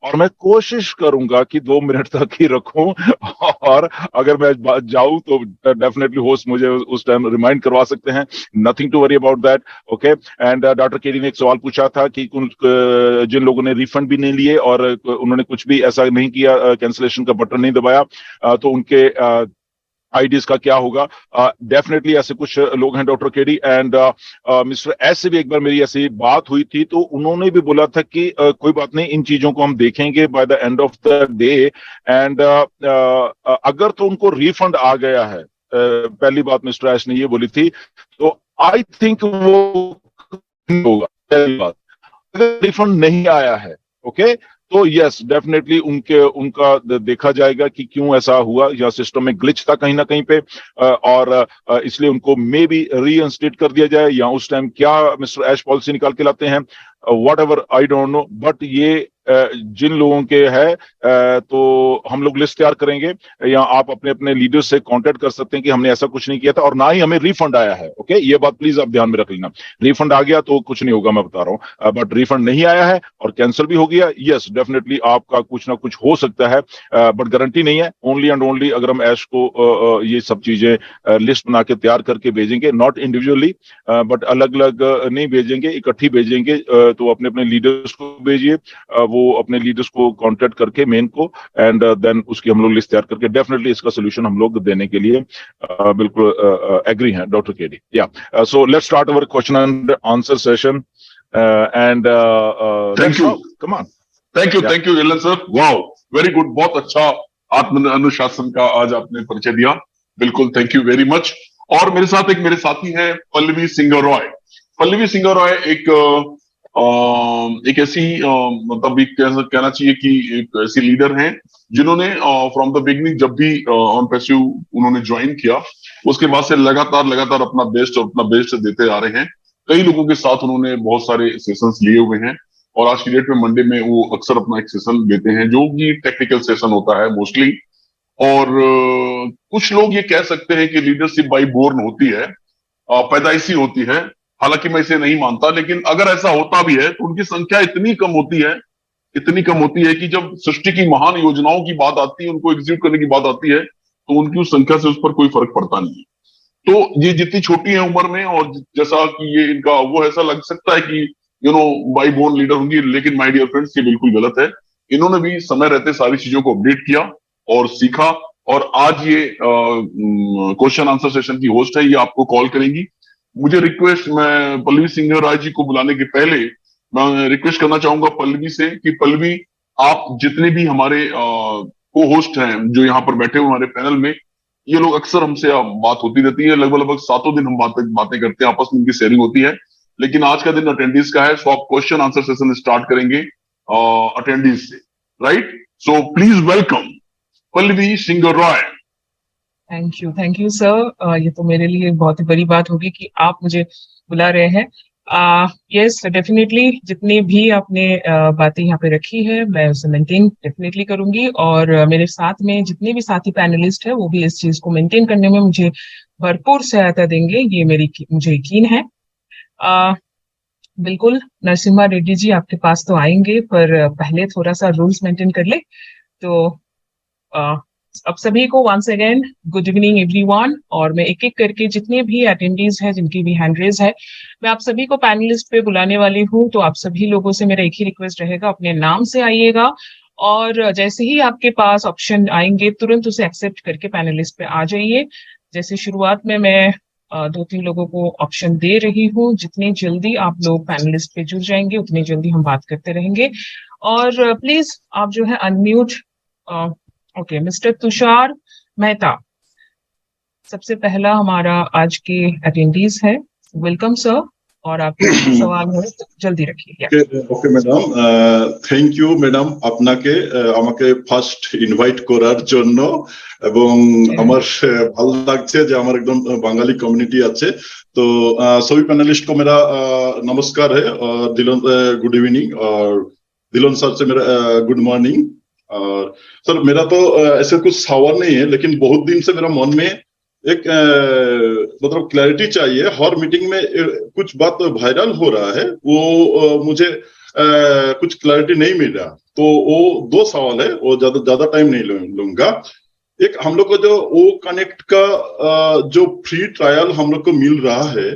और मैं कोशिश करूंगा कि 2 मिनट तक ही रखूं। और अगर मैं जाऊं तो डेफिनेटली होस्ट मुझे उस टाइम रिमाइंड करवा सकते हैं। Nothing to worry about that. Okay. And doctor KD ने एक सवाल पूछा था कि जिन लोगों ने रिफंड भी नहीं लिए और उन्होंने कुछ भी ऐसा नहीं किया, कैंसिलेशन का बटन नहीं दबाया, तो उनके आईडीज का क्या होगा। डेफिनेटली ऐसे कुछ लोग हैं doctor KD. And mister S से भी एक बार मेरी ऐसी बात हुई थी, तो उन्होंने भी बोला था कि कोई बात नहीं, इन चीजों को हम देखेंगे by the end of the day. And अगर तो उनको रिफंड आ गया है, पहली बात मिस्टर एस ने ये बोली थी, तो आई थिंक वो होगा। पहली बात, अगर रिफंड नहीं आया है, ओके, तो यस डेफिनेटली उनका देखा जाएगा कि क्यों ऐसा हुआ, या सिस्टम में ग्लिच था कहीं ना कहीं पे, और इसलिए उनको मे बी रीइंस्टेट कर दिया जाए, या उस टाइम क्या मिस्टर ऐश पॉलिसी निकाल के लाते हैं, what ever, I don't know. But ये जिन लोगों के है, तो हम लोग लिस्ट तैयार करेंगे, या आप अपने अपने लीडर से कांटेक्ट कर सकते हैं कि हमने ऐसा कुछ नहीं किया था और ना ही हमें रिफंड आया है। ओके, ये बात प्लीज आप ध्यान में रख लेना। रिफंड आ गया तो कुछ नहीं होगा, मैं बता रहा हूँ, बट रिफंड नहीं आया है और कैंसिल भी हो गया, यस डेफिनेटली आपका कुछ ना कुछ हो सकता है, बट गारंटी नहीं है। ओनली एंड ओनली अगर हम ऐश को ये सब चीजें लिस्ट बना के तैयार करके भेजेंगे, नॉट इंडिविजुअली, बट अलग अलग नहीं भेजेंगे, इकट्ठी भेजेंगे, तो अपने अपने लीडर्स को भेजिए, वो अपने लीडर्स को कांटेक्ट करके मेन को, एंड देन उसकी हम लोग लिस्ट तैयार करके डेफिनेटली इसका सोल्यूशन हम लोग देने के लिए बिल्कुल एग्री हैं डॉक्टर केडी। या so let's start our question and answer session, and thank you, come on. Thank you Alan sir, wow very good, बहुत अच्छा आत्म अनुशासन का आज आपने परिचय दिया, बिल्कुल थैंक यू वेरी मच। और मेरे साथ एक मेरे साथी हैं पल्लवी सिंगर रॉय। पल्लवी सिंगर रॉय एक ऐसी मतलब कहना चाहिए कि एक ऐसी लीडर हैं जिन्होंने फ्रॉम द बिगनिंग जब भी ऑन पैसिव उन्होंने ज्वाइन किया, उसके बाद से लगातार अपना बेस्ट देते आ रहे हैं। कई लोगों के साथ उन्होंने बहुत सारे सेशंस लिए हुए हैं, और आज की डेट में मंडे में वो अक्सर अपना एक सेशन देते हैं जो कि टेक्निकल सेशन होता है मोस्टली। और कुछ लोग ये कह सकते हैं कि लीडरशिप बाई बोर्न होती है, पैदाइशी होती है, हालांकि मैं इसे नहीं मानता, लेकिन अगर ऐसा होता भी है तो उनकी संख्या इतनी कम होती है कि जब सृष्टि की महान योजनाओं की बात आती है, उनको एग्जीक्यूट करने की बात आती है, तो उनकी उस संख्या से उस पर कोई फर्क पड़ता नहीं है। तो ये जितनी छोटी है उम्र में, और जैसा कि ये इनका वो ऐसा लग सकता है कि बाई बोर्न लीडर होंगी, लेकिन माय डियर फ्रेंड्स ये बिल्कुल गलत है। इन्होंने भी समय रहते सारी चीजों को अपडेट किया और सीखा, और आज ये क्वेश्चन आंसर सेशन की होस्ट है, ये आपको कॉल करेंगी। मुझे रिक्वेस्ट, मैं पल्लवी सिंगर राय जी को बुलाने के पहले मैं रिक्वेस्ट करना चाहूंगा पल्लवी से कि पल्लवी, आप जितने भी हमारे को होस्ट हैं जो यहाँ पर बैठे हुए हमारे पैनल में, ये लोग अक्सर हमसे बात होती रहती है, लगभग 7 दिन हम बातें करते हैं, आपस में उनकी शेयरिंग होती है, लेकिन आज का दिन अटेंडीज का है, सो आप क्वेश्चन आंसर सेशन स्टार्ट करेंगे अटेंडीज से, right? So please welcome Pallavi singer Roy. Thank you sir. ये तो मेरे लिए बहुत ही बड़ी बात होगी कि आप मुझे बुला रहे हैं। यस डेफिनेटली, जितनी भी आपने बातें यहाँ पे रखी है मैं उसे मेंटेन डेफिनेटली करूंगी, और मेरे साथ में जितने भी साथी पैनलिस्ट है वो भी इस चीज को मेंटेन करने में मुझे भरपूर सहायता देंगे, ये मुझे यकीन है। बिल्कुल नरसिम्हा रेड्डी जी आपके पास तो आएंगे, पर पहले थोड़ा सा रूल्स मेंटेन कर ले। तो अब सभी को once again good evening everyone, और मैं एक एक करके जितने भी अटेंडीज हैं जिनकी भी हैंड रेज है, मैं आप सभी को पैनलिस्ट पे बुलाने वाली हूँ। तो आप सभी लोगों से मेरा एक ही रिक्वेस्ट रहेगा, अपने नाम से आइएगा, और जैसे ही आपके पास ऑप्शन आएंगे तुरंत उसे एक्सेप्ट करके पैनलिस्ट पे आ जाइए। जैसे शुरुआत में मैं 2-3 लोगों को ऑप्शन दे रही हूँ, जितनी जल्दी आप लोग पैनलिस्ट पे जुड़ जाएंगे उतनी जल्दी हम बात करते रहेंगे। और प्लीज आप जो है unmute. Okay, mister Tushar Mehta सबसे पहला हमारा आज के अटेंडीज है। वेलकम सर, और आपके सवाल है तो जल्दी रखिए। ओके मैडम, थैंक यू मैडam আপনাকে আমাকে ফার্স্ট ইনভাইট করার জন্য, এবং আমার ভালো লাগছে যে আমার একদম বাঙালি কমিউনিটি আছে। तो सभी पैनलिस्ट को मेरा नमस्कार है, और दिलों गुड इवनिंग, और दिलों सर से मेरा गुड मॉर्निंग। और सर मेरा तो ऐसे कुछ सवाल नहीं है, लेकिन बहुत दिन से मेरा मन में एक मतलब क्लैरिटी चाहिए। हर मीटिंग में कुछ बात वायरल हो रहा है, वो मुझे कुछ क्लैरिटी नहीं मिल रहा। तो वो 2 सवाल है, वो ज्यादा टाइम नहीं लूंगा। एक, हम लोग को जो ओ कनेक्ट का जो फ्री ट्रायल हम लोग को मिल रहा है,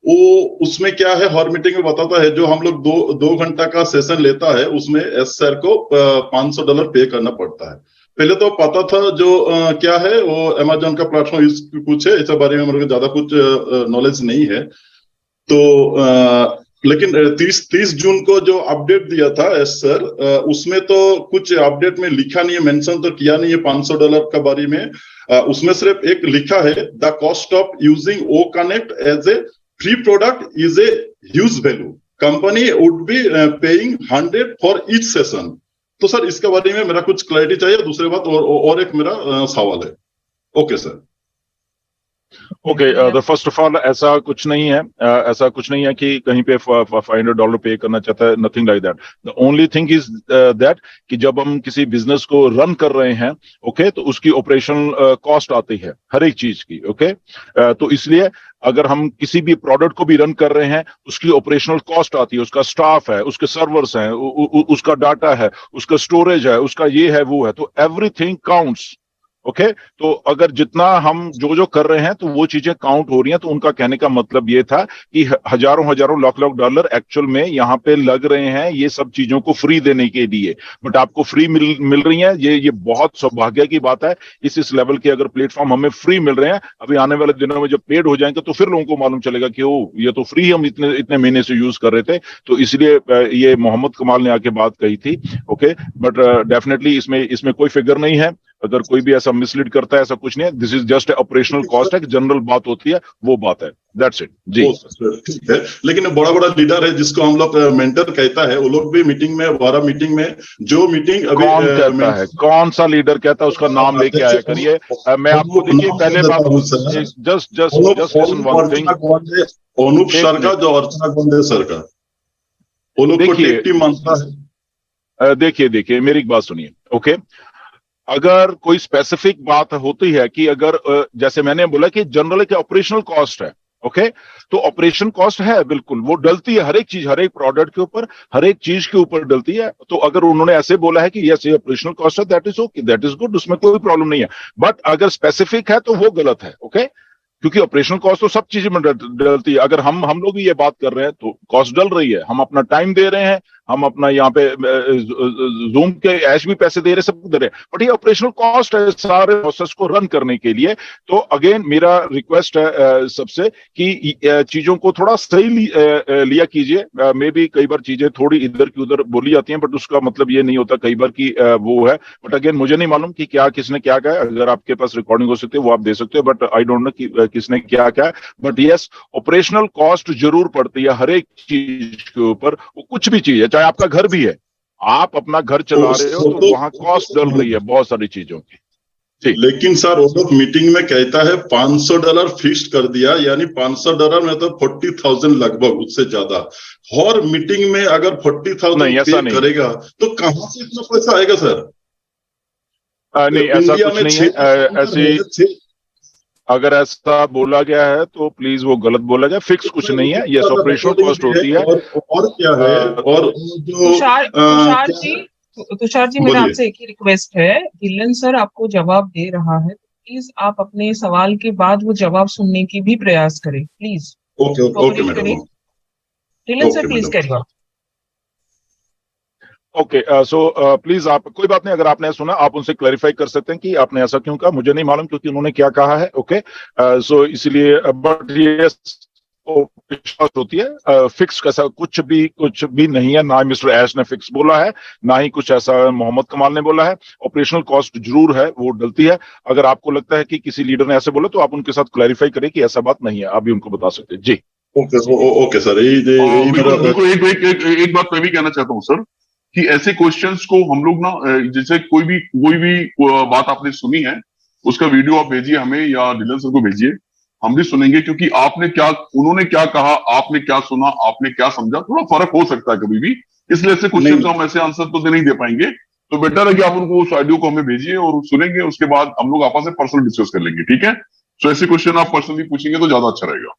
वो उसमें क्या है, हर मीटिंग में बताता है, जो हम लोग 2 घंटा का सेशन लेता है उसमें SR को $500 पे करना पड़ता है। पहले तो पता था जो क्या है वो अमेजोन का प्लेटफॉर्म कुछ है, इस बारे में मेरे को ज्यादा कुछ नॉलेज नहीं है। तो लेकिन 30 जून को जो अपडेट दिया था सर, उसमें तो कुछ अपडेट में लिखा नहीं है, मेंशन तो किया नहीं है $500 का बारे में। उसमें सिर्फ एक लिखा है, the cost of using O connect as a free product is a huge value, company would be paying 100 for each session. तो सर इसके बारे में मेरा कुछ क्लैरिटी चाहिए। दूसरी बात और एक मेरा सवाल है। Okay sir. Okay, first of all ऐसा कुछ नहीं है, ऐसा कुछ नहीं है कि कहीं पे $500 पे करना चाहता है, nothing like that. The only thing is that कि जब हम किसी बिजनेस को रन कर रहे हैं, ओके, तो उसकी ऑपरेशनल कॉस्ट आती है हर एक चीज की, ओके। तो इसलिए अगर हम किसी भी प्रोडक्ट को भी रन कर रहे हैं, उसकी ऑपरेशनल कॉस्ट आती है, उसका स्टाफ है, उसके सर्वर्स हैं, उसका डाटा है, उसका स्टोरेज है, उसका ये है वो है, तो एवरीथिंग काउंट्स, ओके। तो अगर जितना हम जो कर रहे हैं तो वो चीजें काउंट हो रही हैं। तो उनका कहने का मतलब ये था कि हजारों लाख डॉलर एक्चुअल में यहाँ पे लग रहे हैं ये सब चीजों को फ्री देने के लिए, बट आपको फ्री मिल रही है। ये बहुत सौभाग्य की बात है। इस लेवल के अगर प्लेटफॉर्म हमें फ्री मिल रहे हैं, अभी आने वाले दिनों में जब पेड हो जाएंगे तो फिर लोगों को मालूम चलेगा कि ओ ये तो फ्री हम इतने महीने से यूज कर रहे थे। तो इसलिए ये मोहम्मद कमाल ने आके बात कही थी, ओके। बट डेफिनेटली इसमें कोई फिगर नहीं है। अगर कोई भी ऐसा मिसलीड करता है, ऐसा कुछ नहीं है। This is just operational cost है, जनरल बात होती है, वो बात है। दैट्स इट जी। ठीक है, लेकिन बड़ा लीडर है जिसको हम लोग मेंटर कहता है, वो लोग भी मीटिंग में, 12 मीटिंग में जो मीटिंग अभी कौन कहता है, कौन सा लीडर कहता है, उसका नाम लेके आया करिए। मैं आपको देखिए पहले बात, just listen one thing. Anoop sir का, जो अर्चना गोंडे सर का, वो लोग को टेक टीम मानता है। देखिए मेरी एक बात सुनिए, ओके। अगर कोई स्पेसिफिक बात होती है कि अगर जैसे मैंने बोला कि जनरल के ऑपरेशनल कॉस्ट है, ओके, तो ऑपरेशन कॉस्ट है, बिल्कुल वो डलती है, हर एक चीज, हर एक प्रोडक्ट के ऊपर, हर एक चीज के ऊपर डलती है। तो अगर उन्होंने ऐसे बोला है कि यस ये ऑपरेशनल कॉस्ट है, that is okay, that is good, उसमें कोई प्रॉब्लम नहीं है। बट अगर स्पेसिफिक है तो वो गलत है, ओके। क्योंकि ऑपरेशनल कॉस्ट तो सब चीजें में डलती है। अगर हम लोग भी ये बात कर रहे हैं तो कॉस्ट डल रही है, हम अपना टाइम दे रहे हैं, हम अपना यहाँ पे जूम के ऐश भी पैसे दे रहे हैं, सब दे रहे हैं, बट ये ऑपरेशनल कॉस्ट है सारे प्रोसेस को रन करने के लिए। तो अगेन मेरा रिक्वेस्ट है सबसे कि चीजों को थोड़ा सही लिया कीजिए। मे बी कई बार चीजें थोड़ी इधर की उधर बोली जाती हैं, बट उसका मतलब ये नहीं होता कई बार की वो है। बट अगेन मुझे नहीं मालूम कि क्या किसने क्या कहा। अगर आपके पास रिकॉर्डिंग हो सकती है वो आप दे सकते हो, बट आई डोंट नो कि किसने क्या कहा। बट यस, ऑपरेशनल कॉस्ट जरूर पड़ती है हर एक चीज के ऊपर, वो कुछ भी चीज है, चाहे आपका घर भी है, आप अपना घर चला रहे हो तो वहां कॉस्ट डल रही है बहुत सारी चीजों की। लेकिन सर वो लोग मीटिंग में कहता है $500 फिक्स कर दिया, यानी $500 में तो 40,000 लगभग, उससे ज्यादा। हर मीटिंग में अगर 40,000 पे करेगा तो कहां से इतना पैसा आएगा सर? नहीं, ऐसा कुछ नहीं है। ऐसे अगर ऐसा बोला गया है तो प्लीज वो गलत बोला गया। फिक्स कुछ नहीं है, ये ऑपरेशनल कॉस्ट होती है। और क्या है? और जो तुषार जी मेरा आपसे एक ही रिक्वेस्ट है, धिल्लन सर आपको जवाब दे रहा है, प्लीज आप अपने सवाल के बाद वो जवाब सुनने की भी प्रयास करें, please. Okay madam. Dhillon sir please carry on. Okay, so please आप, कोई बात नहीं, अगर आपने सुना आप उनसे क्लैरिफाई कर सकते हैं कि आपने ऐसा क्यों कहा। मुझे नहीं मालूम क्योंकि उन्होंने क्या कहा है, ओके। सो इसलिए बट ये होती है फिक्स, कैसा कुछ भी नहीं है। ना मिस्टर ऐश ने फिक्स बोला है, ना ही कुछ ऐसा मोहम्मद कमाल ने बोला है। ऑपरेशनल कॉस्ट जरूर है, वो डलती है। अगर आपको लगता है कि किसी लीडर ने ऐसे बोला तो आप उनके साथ क्लैरिफाई करें कि ऐसा बात नहीं है, आप भी उनको बता सकते हैं जी। ओके सर, एक बात मैं भी कहना चाहता हूँ सर, कि ऐसे क्वेश्चंस को हम लोग ना, जैसे कोई भी बात आपने सुनी है उसका वीडियो आप भेजिए हमें या धिल्लन सर को भेजिए, हम भी सुनेंगे। क्योंकि उन्होंने क्या कहा, आपने क्या सुना, आपने क्या समझा, थोड़ा फर्क हो सकता है कभी भी। इसलिए ऐसे क्वेश्चन हम ऐसे आंसर तो नहीं दे पाएंगे। तो बेटर है कि आप उनको उस ऑडियो को हमें भेजिए और सुनेंगे, उसके बाद हम लोग आपस में पर्सनल डिस्कस कर लेंगे, ठीक है। सो ऐसे क्वेश्चन आप पर्सनली पूछेंगे तो ज्यादा अच्छा रहेगा।